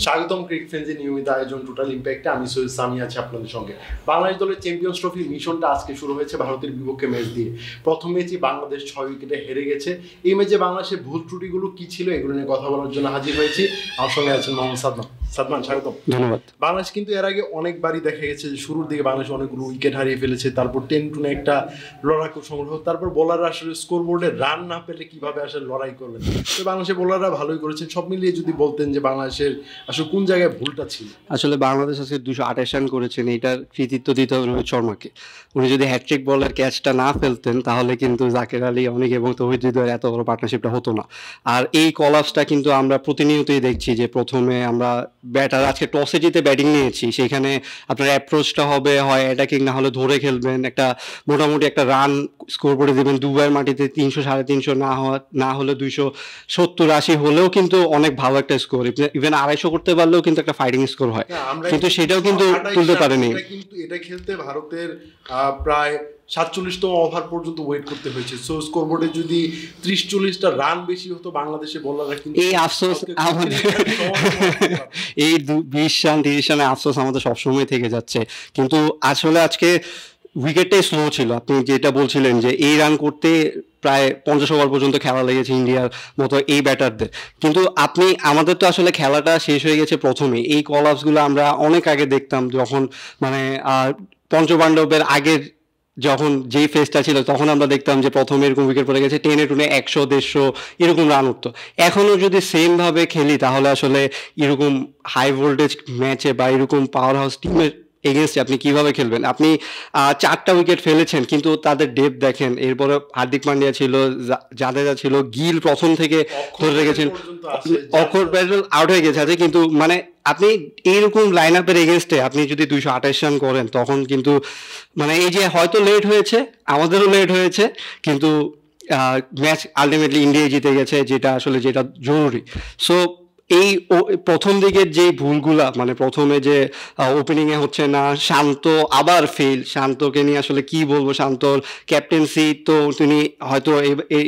স্বাগতম ক্রিকেট ফ্রেন্ডসের নিয়মিত আয়োজন টোটাল ইম্প্যাক্টে। আমি সৈয়দ সামি আছি আপনাদের সঙ্গে। বাংলাদেশ দলের চ্যাম্পিয়ন্স ট্রফির মিশনটা আজকে শুরু হয়েছে ভারতের বিপক্ষে ম্যাচ দিয়ে। প্রথম ম্যাচই বাংলাদেশ 6 উইকেটে হেরে গেছে। এই ম্যাচে বাংলাদেশের ভুল ত্রুটিগুলো কি ছিল এগুলো নিয়ে কথা বলার জন্য হাজির হয়েছি। আমার সঙ্গে আছেন মোহাম্মদ সাদমান। সাদমান, স্বাগতম। ধন্যবাদ। বাংলাদেশ কিন্তু এর আগে অনেকবারই দেখা গেছে যে শুরুর দিকে বাংলাদেশ অনেকগুলো উইকেট হারিয়ে ফেলেছে, তারপর 10-2 একটা লড়াকু সংগ্রহ, তারপর বোলাররা আসলে স্কোর বোর্ডে রান না পেলে কিভাবে আসলে লড়াই করলেন। তো বাংলাদেশের বোলাররা ভালোই করেছেন। সব মিলিয়ে যদি বলতেন যে বাংলাদেশের আসলে কোন জায়গায় ভুলটা ছিল? আসলে বাংলাদেশ আজকে 228 রান করেছেন, এটার কৃতিত্ব দিতে হবে রোহিত শর্মাকে। উনি যদি হ্যাটট্রিক বলের ক্যাচটা না ফেলতেন তাহলে কিন্তু জাকের আলী অনেক এবং তৌহিদ হৃদয়ের এত বড় পার্টনারশিপটা হতো না। আর এই কলাপসটা কিন্তু আমরা প্রতিনিয়তই দেখছি যে প্রথমে আমরা ব্যাটার আজকে টসে জিতে ব্যাটিং নিয়েছি, সেখানে আপনার অ্যাপ্রোচটা হবে হয় অ্যাটাকিং, না হলে ধরে খেলবেন, একটা মোটামুটি একটা রান স্কোর করে দেবেন। দুবাইয়ের মাটিতে 300 350 না হলে 270-80 হলেও কিন্তু অনেক ভালো একটা স্কোর, ইভেন 250 করতে পারলেও কিন্তু একটা ফাইটিং স্কোর হয়, কিন্তু সেটাও কিন্তু তুলতে পারেনি। কিন্তু এটা খেলতে ভারতের প্রায় 47তম ওভার পর্যন্ত ওয়েট করতে হয়েছে। সো স্কোরবোর্ডে যদি 30-40টা রান বেশি হতো বাংলাদেশে বোলাররা কিন্তু এই আফসোস আমাদের এই 20 রান 30 রানের আফসোস আমাদের সবসময় থেকে যাচ্ছে। কিন্তু আসলে আজকে উইকেটটাই স্লো ছিল। আপনি যেটা বলছিলেন যে এই রান করতে প্রায় 50 ওভার পর্যন্ত খেলা লেগেছে ইন্ডিয়ার মতো এই ব্যাটারদের, কিন্তু আমাদের তো আসলে খেলাটা শেষ হয়ে গেছে প্রথমেই। এই কল আপসগুলো আমরা অনেক আগে দেখতাম, যখন মানে পঞ্চপাণ্ডবের আগের যখন যেই ফেজটা ছিল তখন আমরা দেখতাম যে প্রথমে এরকম উইকেট পড়ে গেছে, টেনে 100-150 এরকম রান উঠতো। এখনও যদি সেমভাবে খেলি তাহলে আসলে এরকম হাই ভোল্টেজ ম্যাচে বা এরকম পাওয়ার হাউস টিমের এগেনস্টে আপনি কিভাবে খেলবেন? আপনি 4টা উইকেট ফেলেছেন, কিন্তু তাদের ডেপথ দেখেন। এরপরে হার্দিক পান্ডিয়া ছিল, জাদেজা ছিল, গিল প্রথম থেকে ধরে রেখেছেন, অক্ষর প্যাটেল আউট হয়ে গেছে আছে, কিন্তু মানে আপনি এইরকম লাইন আপের এগেনস্টে আপনি যদি 228 রান করেন তখন কিন্তু মানে এই যে হয়তো লেট হয়েছে, আমাদেরও লেট হয়েছে, কিন্তু ম্যাচ আলটিমেটলি ইন্ডিয়া জিতে গেছে, যেটা আসলে যেটা জরুরি। সো এই প্রথম দিকের যে ভুলগুলা, মানে প্রথমে যে ওপেনিংয়ে হচ্ছে না, শান্ত আবার ফেল। শান্তকে নিয়ে আসলে কি বলবো, শান্তর ক্যাপ্টেন্সি তো তিনি হয়তো এই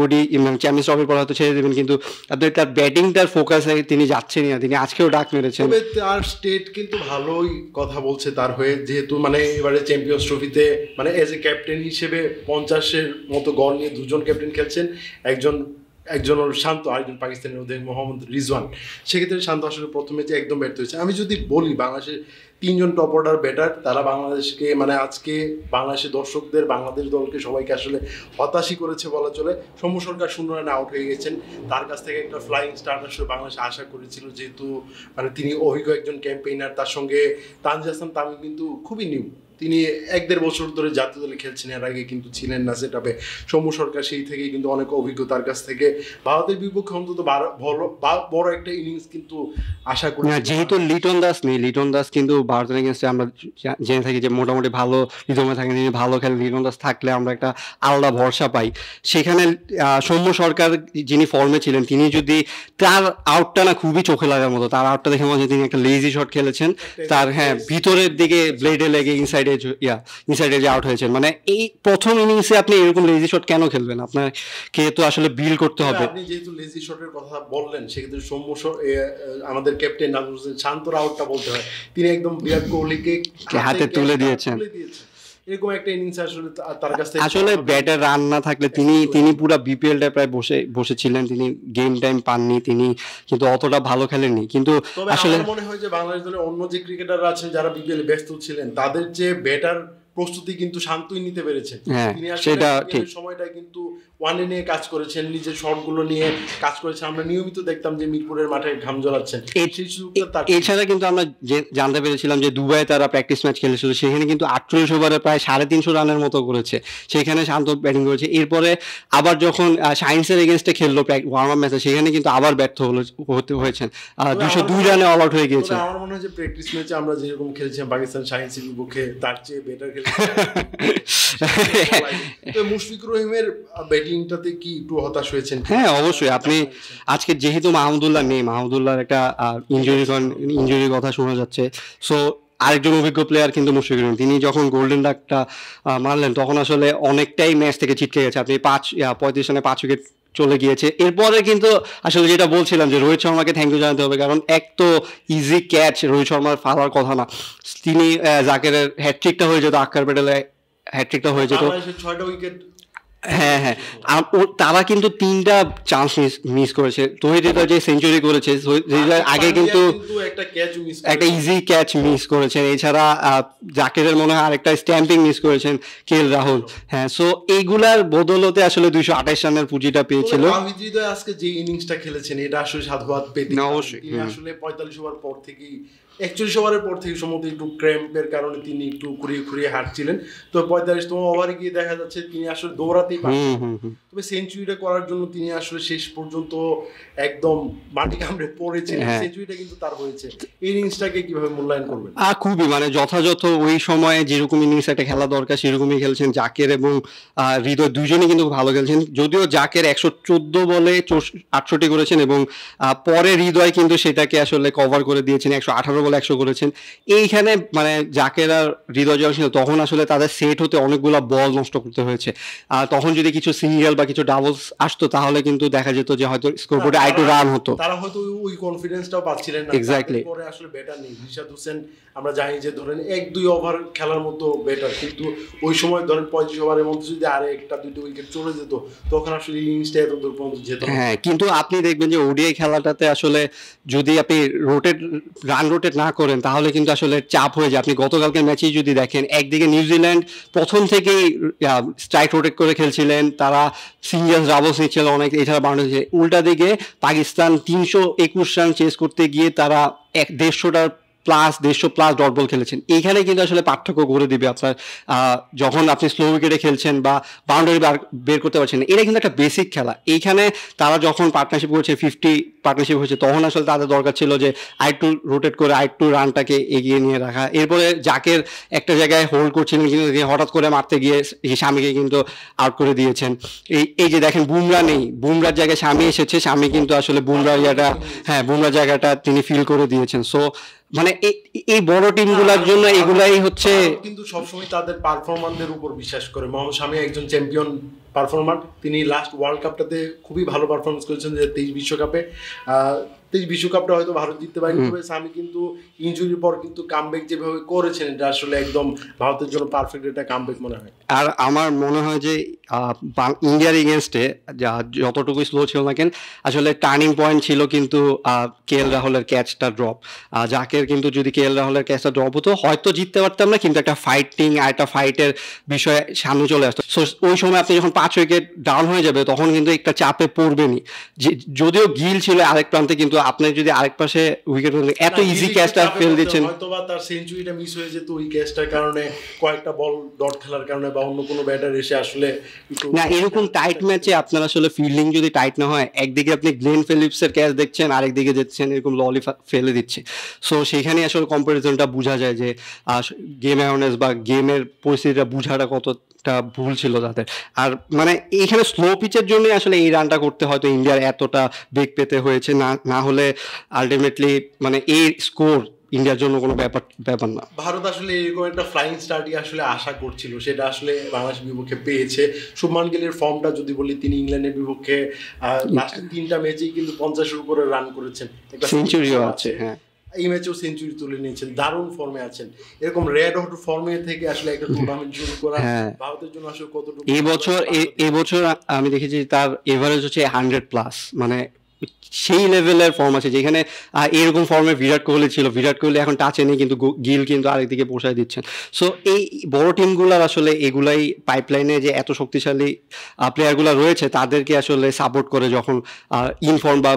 ওডি চ্যাম্পিয়ন্স ট্রফির পর হয়তো ছেড়ে দেবেন, কিন্তু আপনার তার ব্যাটিংটার ফোকাসে তিনি যাচ্ছেনই না। তিনি আজকেও ডাক মেরেছেন। তবে তার স্টেট কিন্তু ভালোই কথা বলছে তার হয়ে, যেহেতু মানে এবারে চ্যাম্পিয়ন্স ট্রফিতে মানে এজ এ ক্যাপ্টেন হিসেবে 50-এর মতো গড় নিয়ে 2জন ক্যাপ্টেন খেলছেন, একজন শান্ত, আরেকজন পাকিস্তানের মধ্যে মোহাম্মদ রিজওয়ান। সেক্ষেত্রে শান্ত আসলে প্রথমে যে একদম ব্যর্থ হয়েছে। আমি যদি বলি বাংলাদেশের 3জন টপ অর্ডার ব্যাটার, তারা বাংলাদেশকে মানে আজকে বাংলাদেশের দর্শকদের, বাংলাদেশ দলকে সবাইকে আসলে হতাশই করেছে বলা চলে। সৌম্য সরকার 0 রানে আউট হয়ে গেছেন। তার কাছ থেকে একটা ফ্লাইং স্টার্ট আসলে বাংলাদেশ আশা করেছিল, যেহেতু মানে তিনি অভিজ্ঞ একজন ক্যাম্পেইনার। তার সঙ্গে তানজিদ হাসান তামিম কিন্তু খুবই নিউ, তিনি 1-1.5 বছর ধরে জাতীয় দলে খেলছেন, এর আগে কিন্তু ছিলেন না সেটাপে। সৌম্য সরকার সেই থেকেই কিন্তু অনেক অভিজ্ঞতার কাছ থেকে ভারতের বিপক্ষে অন্তত বড় একটা ইনিংস কিন্তু আশা করি। যেহেতু লিটন দাস নেই, লিটন দাস কিন্তু ভারতের এগেন্স্টে আমরা জেনে থাকি যে মোটামুটি ভালো রিদমে থাকেন, তিনি ভালো খেলেন। লিটন দাস থাকলে আমরা একটা আলাদা ভরসা পাই। সেখানে সৌম্য সরকার যিনি ফর্মে ছিলেন, তিনি যদি তার আউটটা না খুবই চোখে লাগার মতো, তার আউটটা দেখে মনে হচ্ছে তিনি একটা লেজি শট খেলেছেন। তার ভিতরের দিকে ব্লেডে লেগে ইনসাইডে যে আউট হয়েছেন। মানে এই প্রথম ইনিংসে আপনি এরকম লেজি শট কেন খেলবেন? আপনাকে তো আসলে বিল করতে হবে। আপনি যেহেতু লেজি শটের কথা বললেন, সেক্ষেত্রে সৌম্য আমাদের ক্যাপ্টেন নাজমুল হোসেন শান্তর আউটটা বলতে হয়। তিনি একদম বিরাট কোহলিকে হাতে তুলে দিয়েছেন। এরকম একটা ইনিংস আসলে তার কাছ থেকে আসলে ব্যাটে রান না থাকলে তিনি পুরো বিপিএলটা প্রায় বসেছিলেন, তিনি গেম টাইম পাননি, তিনি কিন্তু অতটা ভালো খেলেননি। কিন্তু আসলে মনে হয় যে বাংলাদেশ দলের অন্য যে ক্রিকেটাররা আছেন যারা বিপিএল ব্যস্ত ছিলেন, তাদের যে ব্যাটার প্রস্তুতি কিন্তু শান্তই নিতে পেরেছেন। তিনি সেটা ঠিক সময়টা কিন্তু ওয়ানে নিয়ে কাজ করেছেন, নিজের শটগুলো নিয়ে কাজ করেছেন। আমরা নিয়মিত দেখতাম যে মিরপুরের মাঠে ঘাম ঝরাচ্ছেন। এছাড়া কিন্তু আমরা জানতে পেরেছিলাম যে দুবাইয়ে তারা প্র্যাকটিস ম্যাচ খেলেছিল, সেখানে কিন্তু 48 ওভারে প্রায় 350 রানের মতো করেছে, সেখানে শান্ত ব্যাটিং করেছে। এরপরে আবার যখন সায়েন্সের এগেনস্টে খেললো ওয়ার্ম আপ ম্যাচে, সেখানে কিন্তু আবার ব্যর্থ হয়েছেন, 202 রানে অল আউট হয়ে গিয়েছে। আমার মনে হয় যে প্র্যাকটিস ম্যাচে আমরা যেরকম খেলেছিলাম পাকিস্তান সায়েন্সের বিপক্ষে, তার চেয়ে বেটার খেলেছি। মুশফিকুর রহিমের ব্যাটিংটাতে কি একটু হতাশ হয়েছেন? হ্যাঁ, অবশ্যই। আপনি আজকে যেহেতু মাহমুদুল্লাহ নেই, মাহমুদুল্লাহর একটা ইনজুরির কথা শোনা যাচ্ছে, সো আরেকজন অভিজ্ঞ প্লেয়ার কিন্তু মুশফিকুর রহিম, তিনি যখন গোল্ডেন ডাকটা মারলেন তখন আসলে অনেকটাই ম্যাচ থেকে ছিটকে গেছে। আপনি 35 রানে 5 উইকেট চলে গিয়েছে। এরপরে কিন্তু আসলে যেটা বলছিলাম যে রোহিত শর্মাকে থ্যাংক ইউ জানাতে হবে, কারণ এক তো ইজি ক্যাচ রোহিত শর্মার ফালার কথা না, তিনি জাকেরের হ্যাটট্রিকটা হয়ে যেত, আক্কার প্যাটেলে হ্যাটট্রিকটা হয়ে যেত। বাংলাদেশের 6টা উইকেট। হ্যাঁ হ্যাঁ, তারা কিন্তু 3টা চান্স মিস করেছে। তৌহিদ হৃদয় যে সেঞ্চুরি করেছে, আগে কিন্তু একটা ইজি ক্যাচ মিস করেছেন। এছাড়া জাকেরের মনে হয় আরেকটা স্ট্যাম্পিং মিস করেছেন কেএল রাহুল। হ্যাঁ, সো এইগুলার বদলতে আসলে 228 রানের পুঁজিটা পেয়েছিল। তৌহিদ হৃদয় আজকে যে ইনিংসটা খেলেছেন এটা আসলে সাধুবাদ পেতে, তিনি আসলে 45 ওভার পর থেকেই 41 ওভারের পর থেকে সম্ভবত একটু ক্র্যাম্পের কারণে তিনি একটু ঘুরিয়ে হাঁটছিলেন, তো 45তম ওভারে গিয়ে দেখা যাচ্ছে তিনি আসলে দৌড়াতেই পারছেন। তবে সেঞ্চুরিটা করার জন্য তিনি আসলে শেষ পর্যন্ত একদম মাটি কামড়ে পড়েছেন, সেঞ্চুরিটা কিন্তু তার হয়েছে। এই ইনিংসটাকে কিভাবে মূল্যায়ন করবেন? খুবই মানে যথাযথ ওই সময়ে যেরকম ইনিংস একটা খেলা দরকার সেরকমই খেলছেন জাকের এবং হৃদয়, দুজনেই কিন্তু ভালো খেলছেন। যদিও জাকের 114 বলে 68 করেছেন এবং পরে হৃদয় কিন্তু সেটাকে আসলে কভার করে দিয়েছেন, 118 বলে 100 করেছেন। এইখানে মানে জাকের আর হৃদয় যখন ছিল তখন আসলে তাদের সেট হতে অনেকগুলো বল নষ্ট করতে হয়েছে। তখন যদি কিছু সিঙ্গেল বা কিছু ডাবলস আসতো তাহলে কিন্তু দেখা যেত যে হয়তো স্কোরবোর্ডে আরেকটু রান হতো, তারা হয়তো ওই কনফিডেন্সটাও পাচ্ছিলেন না। এক্স্যাক্টলি। পরে আসলে ব্যাটার নেই, রিশাদ হোসেন আমরা জানি যে ধরেন 1-2 ওভার খেলার মতো ব্যাটার, কিন্তু ওই সময় ধরেন 35 ওভারের মধ্যে যদি আরে একটা দুটো উইকেট চলে যেত তখন আসলে ইনিংসটা এত দূর পর্যন্ত যেত। হ্যাঁ, কিন্তু আপনি দেখবেন যে ওডিআই খেলাটাতে আসলে যদি আপনি রান রোটেট না করেন তাহলে কিন্তু আসলে চাপ হয়ে যায়। আপনি গতকালকের ম্যাচেই যদি দেখেন, একদিকে নিউজিল্যান্ড প্রথম থেকেই স্ট্রাইক রোটেট করে খেলছিলেন, তারা সিঙ্গেলস ডাবলস নিচ্ছিল অনেক, এছাড়া বাউন্ডারি। উল্টা দিকে পাকিস্তান 321 রান চেস করতে গিয়ে তারা 150 প্লাস ডট বল খেলেছেন। এইখানে কিন্তু আসলে পার্থক্য করে দিবে আপনার যখন আপনি স্লো উইকেটে খেলছেন বা বাউন্ডারি বের করতে পারছেন। এটা কিন্তু একটা বেসিক খেলা। এইখানে তারা যখন পার্টনারশিপ করেছে, 50 পার্টনারশিপ হয়েছে, তখন আসলে তাদের দরকার ছিল যে আরেকটু রোটেট করে আরেকটু রানটাকে এগিয়ে নিয়ে রাখা। এরপরে জাকের একটা জায়গায় হোল্ড করছিলেন কিন্তু হঠাৎ করে মারতে গিয়ে স্বামীকে কিন্তু আউট করে দিয়েছেন। এই যে দেখেন বুমরা নেই, বুমরার জায়গায় স্বামী এসেছে, স্বামী কিন্তু আসলে বুমরার জায়গাটা তিনি ফিল করে দিয়েছেন। সো মানে এই বড় টিমগুলোর জন্য এগুলাই হচ্ছে, কিন্তু সবসময় তাদের পারফরম্যান্সের উপর বিশ্বাস করে। মোহাম্মদ শামি একজন চ্যাম্পিয়ন পারফর্মার, তিনি লাস্ট ওয়ার্ল্ড কাপটাতে খুবই ভালো পারফরমেন্স করেছেন, যে 23 বিশ্বকাপে। 23 বিশ্বকাপটা হয়তো ভারত জিততে পারেনি, তবে শামি কিন্তু ইনজুরির পর কিন্তু কামব্যাক যেভাবে করেছেন এটা আসলে একদম ভারতের জন্য পারফেক্ট একটা কামব্যাক মনে হয়। আর আমার মনে হয় যে ইন্ডিয়ার এগেনস্টে যতটুকু স্লো ছিল না কেন, আসলে টার্নিং পয়েন্ট ছিল কিন্তু কেএল রাহুলের ক্যাচটা ড্রপ। জাকের কিন্তু যদি কেএল রাহুলের ক্যাচটা ড্রপ হতো হয়তো জিততে পারতাম না, কিন্তু একটা ফাইটিং আর একটা ফাইটের বিষয়ে সামনে চলে আসতো। সো ওই সময় আপনি যখন 5 উইকেট ডাউন হয়ে যাবে তখন কিন্তু একটা চাপে পড়বেনি। যদিও গিল ছিল আরেক প্রান্তে, কিন্তু আপনি যদি আরেক পাশে উইকেট এত ইজি ক্যাচটা ফেল দিচ্ছেন, হয়তোবা তার সেঞ্চুরিটা মিস হয়ে যেত ওই ক্যাচটার কারণে, কয়েকটা বল ডট খেলার কারণে, বা অন্য কোনো ব্যাটার এসে আসলে না। এরকম টাইট ম্যাচে আপনার আসলে ফিল্ডিং যদি টাইট না হয়, একদিকে আপনি গ্লেন ফিলিপসের ক্যাচ দেখছেন, আরেকদিকে দেখছেন এরকম ললি ফেলে দিচ্ছে। সো সেখানে আসলে কম্পারিজনটা বোঝা যায় যে গেম অ্যাওয়ারনেস বা গেমের পরিস্থিতিটা বোঝাটা কতটা ভুল ছিল তাদের। আর মানে এইখানে স্লো পিচের জন্য আসলে এই রানটা করতে হয়তো ইন্ডিয়ার এতটা বেগ পেতে হয়েছে, না হলে আলটিমেটলি মানে এই স্কোর ইন্ডিয়ার জন্য কোনো ব্যাপার না। ভারত আসলে এরকম একটা ফ্লাইং স্টার্টই আসলে আশা করছিল, সেটা আসলে বাংলাদেশের বিপক্ষে পেয়েছে। শুভমান গিলের ফর্মটা যদি বলি, তিনি ইংল্যান্ডের বিপক্ষে লাস্ট 3টা ম্যাচেই কিন্তু 50-এর উপরে রান করেছেন, একটা সেঞ্চুরিও আছে। হ্যাঁ, এই ম্যাচেও সেঞ্চুরি তুলে নিয়েছেন, দারুণ ফর্মে আছেন। এরকম রেড হট ফর্মে থেকে আসলে একটা টুর্নামেন্ট শুরু করা ভারতের জন্য আসলে কতটুকু। এবছর আমি দেখেছি তার এভারেজ হচ্ছে 100+, মানে সেই লেভেলের ফর্ম আছে যেখানে এরকম ফর্মে বিরাট কোহলি ছিল। বিরাট কোহলি এখন টাচে নেই, কিন্তু গিল কিন্তু আরেকদিকে বসায় দিচ্ছেন। সো এই বড় টিমগুলোর আসলে এগুলাই পাইপলাইনে যে এত শক্তিশালী প্লেয়ারগুলো রয়েছে তাদেরকে আসলে সাপোর্ট করে যখন ইনফর্ম বা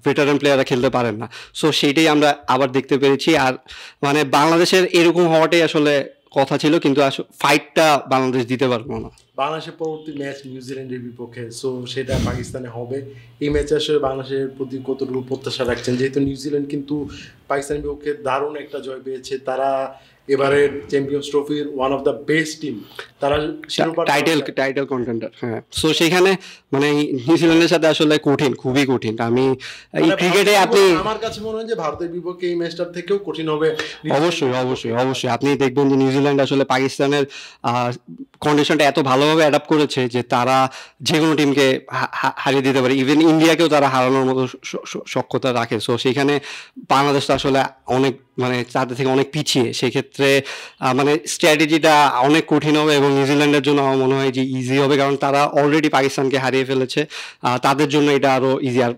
ভেটারান প্লেয়াররা খেলতে পারেন না। সো সেইটাই আমরা আবার দেখতে পেরেছি। আর মানে বাংলাদেশের এরকম হওয়াটাই আসলে কথা ছিল, কিন্তু ফাইটটা বাংলাদেশ দিতে পারবো না। বাংলাদেশের পরবর্তী ম্যাচ নিউজিল্যান্ডের বিপক্ষে, সো সেটা পাকিস্তানে হবে। এই ম্যাচে আসলে বাংলাদেশের প্রতি কতটুকু প্রত্যাশা রাখছেন, যেহেতু নিউজিল্যান্ড কিন্তু পাকিস্তানের বিপক্ষে দারুণ একটা জয় পেয়েছে, তারা এবারের চ্যাম্পিয়ন্স ট্রফির one of the best team, তারা টাইটেল কন্টেন্ডার। হ্যাঁ, সো সেখানে মানে নিউজিল্যান্ডের সাথে আসলে কঠিন, খুবই কঠিন। আমি এই ক্রিকেটে আপনি, আমার কাছে মনে হয় যে ভারতের বিপক্ষে এই ম্যাচটার থেকেও কঠিন হবে। অবশ্যই অবশ্যই অবশ্যই আপনি দেখবেন যে নিউজিল্যান্ড আসলে পাকিস্তানের কন্ডিশনটা এত ভালোভাবে অ্যাডাপ্ট করেছে যে তারা যে কোনো টিমকে হারিয়ে দিতে পারে, ইভেন ইন্ডিয়াকেও তারা হারানোর মতো সক্ষমতা রাখে। সো সেখানে বাংলাদেশ তো আসলে অনেক মানে তাদের থেকে অনেক পিছিয়ে, সেক্ষেত্রে মানে স্ট্র্যাটেজিটা অনেক কঠিন হবে এবং নিউজিল্যান্ডের জন্য আমার মনে হয় যে ইজি হবে, কারণ তারা অলরেডি পাকিস্তানকে হারিয়ে ফেলেছে। তাদের জন্য এটা আরও ইজি। আর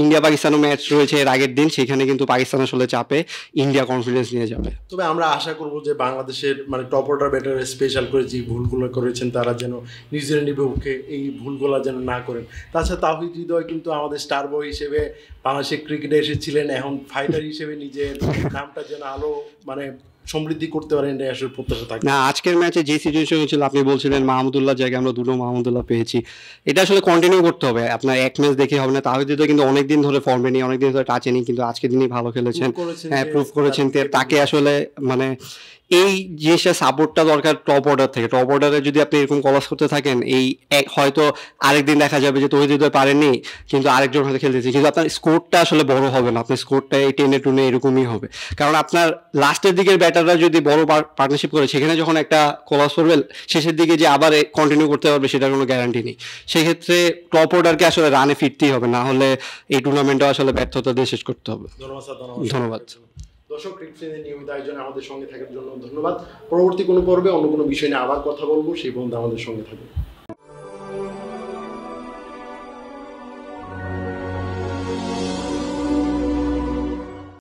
ইন্ডিয়া পাকিস্তানও ম্যাচ রয়েছে এর আগের দিন, সেখানে কিন্তু পাকিস্তান আসলে চাপে, ইন্ডিয়া কনফিডেন্স নিয়ে যাবে। তবে আমরা আশা করবো যে বাংলাদেশের মানে টপ অর্ডার ব্যাটার স্পেশাল করে যে ভুলগুলো করেছেন তারা যেন নিউজিল্যান্ডের বিপক্ষে এই ভুলগুলো যেন না করেন। তাছাড়া তাওহিদ হৃদয় কিন্তু আমাদের স্টার বয় হিসেবে বাংলাদেশের ক্রিকেটে এসেছিলেন, এখন ফাইটার হিসেবে নিজের নামটা যেন আলো মানে সমৃদ্ধি করতে পারেন, এটা আসলে প্রত্যাশা থাকে। না, আজকের ম্যাচে যে সিচুয়েশন হয়েছিল, আপনি বলছিলেন মাহমুদুল্লাহ জায়গায় আমরা দুটো মাহমুদুল্লাহ পেয়েছি, এটা আসলে কন্টিনিউ করতে হবে। আপনার এক ম্যাচ দেখে হবে না। তাহিদ হৃদয় কিন্তু অনেকদিন ধরে ফর্মে নেই, অনেকদিন ধরে টাচে নেই, কিন্তু আজকের দিনই ভালো খেলেছেন, হ্যাঁ প্রুভ করেছেন। তাকে আসলে মানে এই জিনিসটা সাপোর্টটা দরকার টপ অর্ডার থেকে। টপ অর্ডারে যদি আপনি এরকম কলাস করতে থাকেন, এই হয়তো আরেকদিন দেখা যাবে যে তহিদ হৃদয় পারেননি কিন্তু আরেকজন হয়তো খেলতেছে, কিন্তু আপনার স্কোরটা আসলে বড় হবে না, আপনার স্কোরটা এই 10-2 এরকমই হবে। কারণ আপনার লাস্টের দিকের ব্যাটাররা যদি বড় পার্টনারশিপ করে, সেখানে যখন একটা কলাস করবে শেষের দিকে যে আবার কন্টিনিউ করতে পারবে সেটার কোনো গ্যারান্টি নেই। সেক্ষেত্রে টপ অর্ডারকে আসলে রানে ফিরতেই হবে, না হলে এই টুর্নামেন্টটা আসলে ব্যর্থতা দিয়ে শেষ করতে হবে। ধন্যবাদ। দর্শক, ক্রিকেটের নিয়মিত আয়োজনে আমাদের সঙ্গে থাকার জন্য ধন্যবাদ। পরবর্তী কোনো পর্বে অন্য কোনো বিষয় নিয়ে আবার কথা বলবো, সেই পর্যন্ত আমাদের সঙ্গে থাকুন।